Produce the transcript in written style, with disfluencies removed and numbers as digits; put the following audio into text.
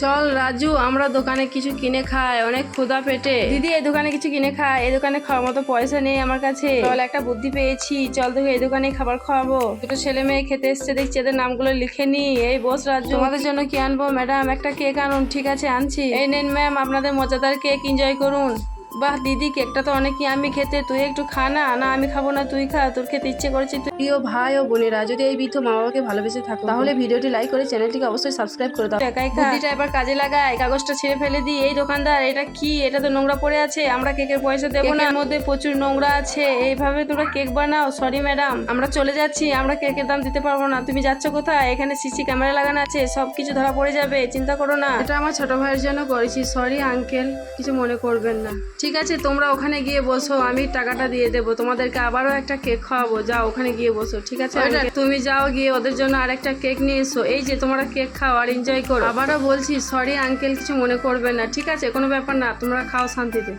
চল রাজু, আমরা দোকানে কিছু কিনে খাই, অনেক ক্ষুধা পেটে। দিদি, এই দোকানে কিছু কিনে খাই, এই দোকানে খাওয়ার মতো পয়সা নেই আমার কাছে। চল, একটা বুদ্ধি পেয়েছি, চল তোকে এই দোকানে খাবার খাওয়াবো। দুটো ছেলে মেয়ে খেতে এসছে দেখছি, এদের নামগুলো লিখে নি। এই বস রাজু, তোমাদের জন্য কি আনবো? ম্যাডাম, একটা কেক আনুন। ঠিক আছে, আনছি। এই নেন ম্যাম, আপনাদের মজাদার কেক, এনজয় করুন। বাহ দিদি, কেকটা তো অনেক আমি খেতে, তুই একটু খা না। না, আমি খাবো না, তুই খা, তোর খেতে ইচ্ছে করেছে। প্রিয় ভাই ও বোনেরা, যদি এই বৃদ্ধ মা বাবাকে ভালোবেসে থাকো তাহলে ভিডিওটি লাইক করে চ্যানেলটিকে অবশ্যই সাবস্ক্রাইব করে দাও। একা একা বুদ্ধিটা এবার কাজে লাগায়, কাগজটা ছিঁড়ে ফেলে দিই। এই দোকানদার, এটা কি? এটা তো নোংরা পড়ে আছে, আমরা কেকের পয়সা দেবো না, এর মধ্যে প্রচুর নোংরা আছে। এইভাবে তোমরা কেক বানাও? সরি ম্যাডাম, আমরা চলে যাচ্ছি, আমরা কেকের দাম দিতে পারবো না। তুমি যাচ্ছ কোথায়? এখানে সিসি ক্যামেরা লাগানো আছে, সবকিছু ধরা পড়ে যাবে, চিন্তা করো না। এটা আমার ছোট ভাইয়ের জন্য করেছি, সরি আঙ্কেল, কিছু মনে করবেন না। ঠিক আছে, তোমরা ওখানে গিয়ে বসো, আমি টাকাটা দিয়ে দেবো, তোমাদেরকে আবারও একটা কেক খাওয়াবো। যাও ওখানে গিয়ে বসো। ঠিক আছে, তুমি যাও গিয়ে ওদের জন্য আরেকটা কেক নিয়ে এসো। এই যে তোমরা কেক খাও আর এনজয় করো। আবারও বলছি, সরি আঙ্কেল, কিছু মনে করবেন না। ঠিক আছে, কোনো ব্যাপার না, তোমরা খাও শান্তিতে।